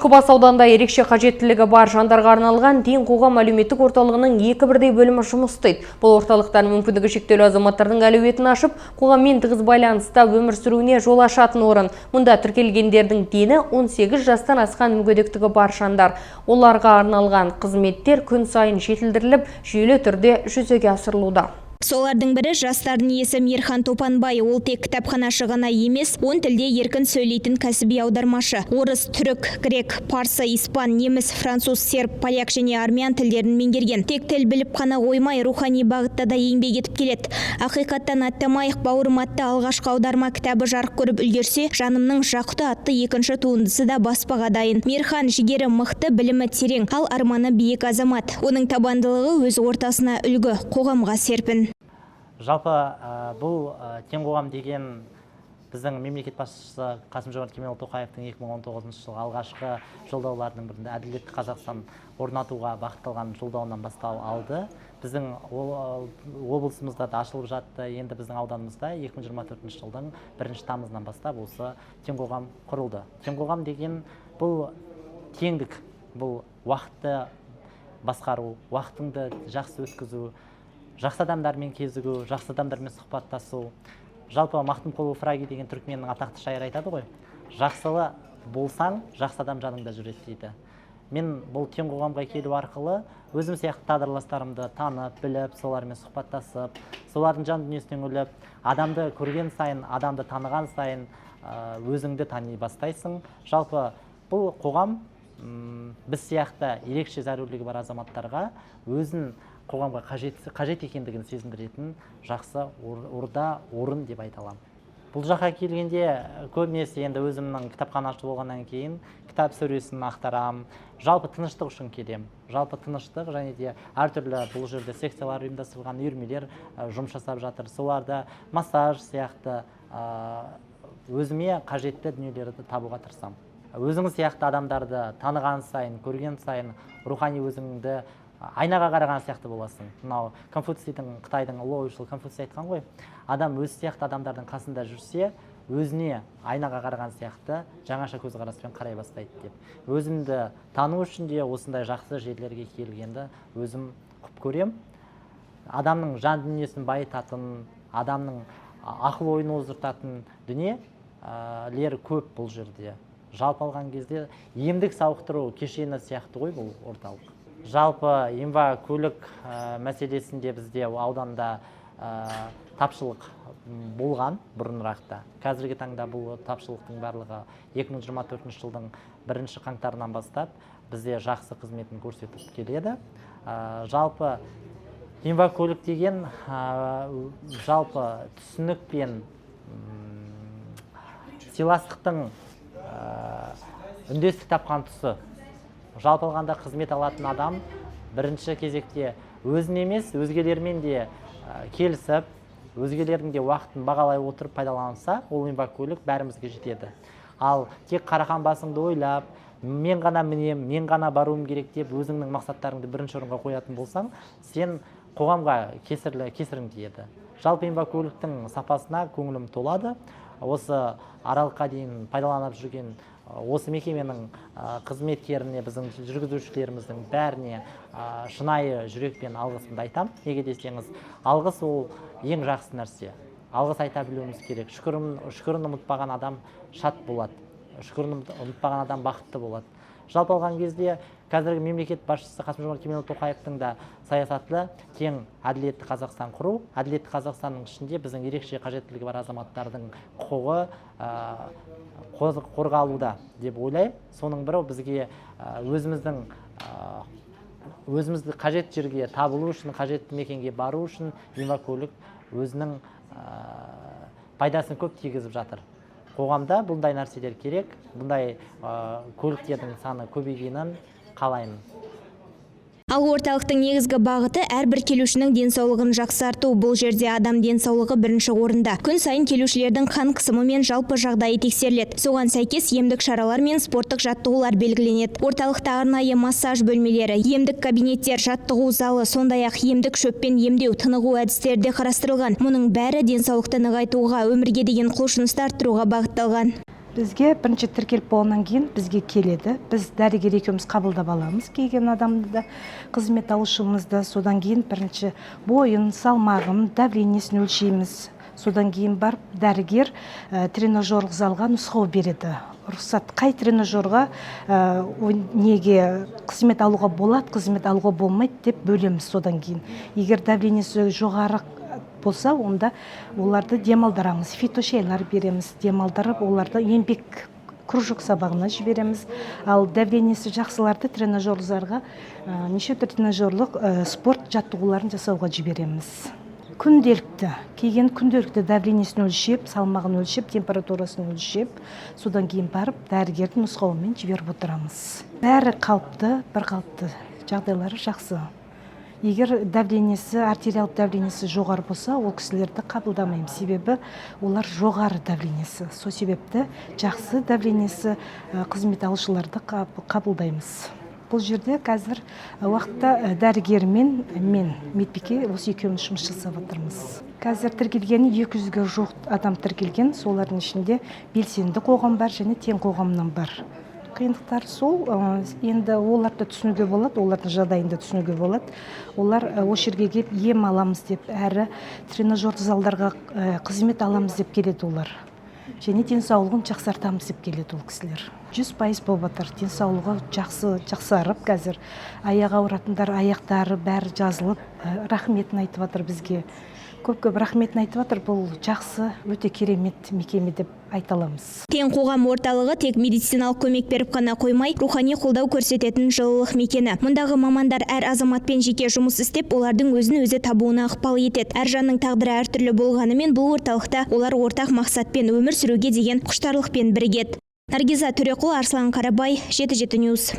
Түлкібас ауданында ерекше қажеттілігі бар жандарға арналған Тең қоғам әлеуметтік орталығының 2 бірдей бөлімі жұмыс істейді. Бұл орталықтар мүмкіндігі шектеулі азаматтардың әлеуетін ашып, қоғаммен тығыз байланыста өмір сүруіне жол ашатын орын. Мұнда тіркелгендердің дені 18 жастан асқан мүгедектігі бар жандар. Оларға арналған қызметтер күн сайын жетілдіріліп, жүйелі түрде жүзеге асырылуда. Солардың бірі жастардың иесі Мейірхан Топанбай. Ол тек кітапханашы ғана емес, 10 тілде еркін сөйлейтін кәсіби аудармашы. Орыс, түрік, грек, парсы, испан, неміс, француз, серб, поляк және армян тілдерін меңгерген. Тек тіл біліп қана қоймай, рухани бағытта да еңбек етіп келеді. Ақиқаттан аттамайық, бауырым атты алғашқы аударма кітабы жарық көріп үлгерсе, жанымның жақұты атты екінші туындысы да баспаға дайын. Мейірхан жігері мықты, білімі терең, ал арманы биік азамат. Оның табандылығы өз ортасына үлгі, қоғамға серпін. Жалпы бұл Тең қоғам деген біздің мемлекет басшысы Қасым-Жомарт Кемелұлы Тоқаевтың 2019 жылғы алғашқы жолдауларының бірінде әділетті Қазақстан орнатуға бағытталған жолдауынан бастау алды. Біздің облысымызда да ашылып жатты. Енді біздің ауданымызда 2024 жылдың 1 тамызынан бастап осы Тең қоғам құрылды. Тең қоғам деген бұл теңдік, бұл уақытты басқару, уақытыңды жақсы өткізу, жақсы адамдармен кезігу, жақсы адамдармен сұхбаттасу. Жалпы Мақтымқұлов Фраги деген түрікменнің атақты шайыр айтады ғой. Жақсылы болсаң, жақсы адам жаныңда жүреді дейді. Мен бұл Тең қоғамға келу арқылы өзім сияқты тағдырластарымды танып, біліп, солармен сұхбаттасып, солардың жан дүниесінен үңіліп, адамды көрген сайын, адамды таныған сайын өзіңді тани бастайсың. Жалпы бұл қоғам біз сияқты ерекше зәрулігі бар азаматтарға өзін қоғамға қажет екендігін сезіндіретін жақсы орын деп айта аламын. Бұл жаққа келгенде көбінесе енді өзімнің кітапханашы болғаннан кейін кітап сөресін ақтарам, жалпы тыныштық үшін келем. Жалпы тыныштық және де әртүрлі бұл жерде секциялар ұйымдастырылған, үйірмелер жұмыс жасап жатыр. Соларда массаж сияқты өзіме қажетті дүниелерді табуға тырысамын. Өзіңіз сияқты адамдарды таныған сайын, көрген сайын рухани өзіңді айнаға қараған сияқты боласың. Мынау Конфуцийдің, Қытайдың ұлы ойшылы Конфуций айтқан ғой, адам өз сияқты адамдардың қасында жүрсе, өзіне айнаға қараған сияқты жаңаша көзқараспен қарай бастайды деп. Өзімді тану үшін де осындай жақсы жерлерге келгенді өзім құп көрем. Адамның жан дүниесін байытатын, адамның ақыл ойын оздыртатын дүниелер көп бұл жерде. Жалпы алған кезде емдік сауықтыру кешені сияқты ғой бұл орталық. Жалпы инвакөлік мәселесінде бізде ауданда тапшылық болған бұрынырақта. Қазіргі таңда бұл тапшылықтың барлығы 2024 жылдың 1 қаңтарынан бастап бізде жақсы қызметін көрсетіп келеді. Жалпы инвакөлік деген жалпы түсінік пен сыйластықтың үндестік тапқан тұсы. Жалпы алғанда қызмет алатын адам бірінші кезекте өзін емес, өзгелермен де келісіп, өзгелердің де уақытын бағалай отырып пайдаланса, ол инвакөлік бәрімізге жетеді. Ал тек қарақан басыңды ойлап, мен ғана мінем, мен ғана баруым керек деп өзіңнің мақсаттарыңды бірінші орынға қоятын болсаң, сен қоғамға кесірің тиеді. Жалпы инвакөліктің сапасына көңілім толады. Осы аралыққа дейін пайдаланып жүрген осы мекеменің қызметкеріне, біздің жүргізушілеріміздің бәріне шынайы жүрекпен алғысымды айтам. Неге десеңіз, алғыс ол ең жақсы нәрсе. Алғыс айта білуіміз керек. Шүкірін ұмытпаған адам шат болады. Шүкірін ұмытпаған адам бақытты болады. Жалпы алған кезде қазіргі мемлекет басшысы Қасым-Жомарт Кемелұлы Тоқаевтың да саясаты тең әділетті Қазақстан құру. Әділетті Қазақстанның ішінде біздің ерекше қажеттілігі бар азаматтардың құқығы қорғалуда деп ойлаймын. Соның бірі бізге өзімізді қажет жерге табылу үшін, қажетті мекенге бару үшін инвакөлік өзінің пайдасын көп тигізіп жатыр. Қоғамда бұндай нәрселер керек, бұндай көліктердің саны көбейгенін қалаймын. Ал орталықтың негізгі бағыты әрбір келушінің денсаулығын жақсарту. Бұл жерде адам денсаулығы бірінші орында. Күн сайын келушілердің қан қысымы мен жалпы жағдайы тексеріледі. Соған сәйкес емдік шаралар мен спорттық жаттығулар белгіленеді. Орталықта арнайы массаж бөлмелері, емдік кабинеттер, жаттығу залы, сондай-ақ емдік шөппен емдеу, тынығу әдістері де қарастырылған. Мұның бәрі денсаулықты нығайтуға, өмірге деген құлшынысты арттыруға бағытталған. Бізге бірінші тіркеліп болғаннан кейін бізге келеді. Біз дәрігер екеуміз қабылдап аламыз келген адамды да, қызмет алушымызды. Содан кейін бірінші бойын, салмағын, давлениесін өлшейміз. Содан кейін барып дәрігер тренажерлық залға нұсқау береді. Рұқсат қай тренажерға неге қызмет алуға болады, қызмет алуға болмайды деп бөлеміз. Содан кейін егер давлениесі жоғары болса, онда оларды демалдырамыз, фитошайлар береміз, демалдырып оларды еңбек кружок сабағына жібереміз. Ал давлениесі жақсыларды тренажерлық залға неше тренажерлық спорт жаттығуларын жасауға жібереміз. Күнделікті, келген күнделікті давлениесін өлшеп, салмағын өлшеп, температурасын өлшеп, содан кейін барып дәрігердің нұсқауымен жіберіп отырамыз. Бәрі қалыпты, бір қалыпты, жағдайлары жақсы. Егер давлениесі, артериялық давлениесі жоғары болса, ол кісілерді қабылдамаймыз. Себебі олар жоғары давлениесі. Сол себепті жақсы давлениесі қызмет алушыларды қабылдаймыз. Бұл жерде қазір уақытта дәрігермен мен медбике осы екеуміз жұмыс жасап отырмыз. Қазір тіркелгені 200-ге жуық адам тіркелген, солардың ішінде белсенді қоғам бар және тең қоғамнан бар. Қиындықтар сол, енді оларды түсінуге болады, олардың жағдайында түсінуге болады. Олар осы жерге келіп ем аламыз деп, әрі тренажер залдарға қызмет аламыз деп келеді олар. Және денсаулығын жақсартамыз деп келеді ол кісілер. 100% болып жатыр. Денсаулығы жақсарып, қазір аяқ ауыратындар аяқтары бәрі жазылып, рахметін айтып жатыр бізге. Көп рахметін айтып жатыр. Бұл жақсы, өте керемет мекеме деп айта аламыз. Тең қоғам орталығы тек медициналық көмек беріп қана қоймай, рухани қолдау көрсететін жылылық мекені. Мұндағы мамандар әр азаматпен жеке жұмыс істеп, олардың өзін өзі табуына ықпал етеді. Әр жанның тағдыры әртүрлі болғанымен, бұл орталықта олар ортақ мақсатпен өмір сүруге деген құштарлықпен бірігеді. Наргиза Төреқұл, Арслан Қарабай, 7-7 News.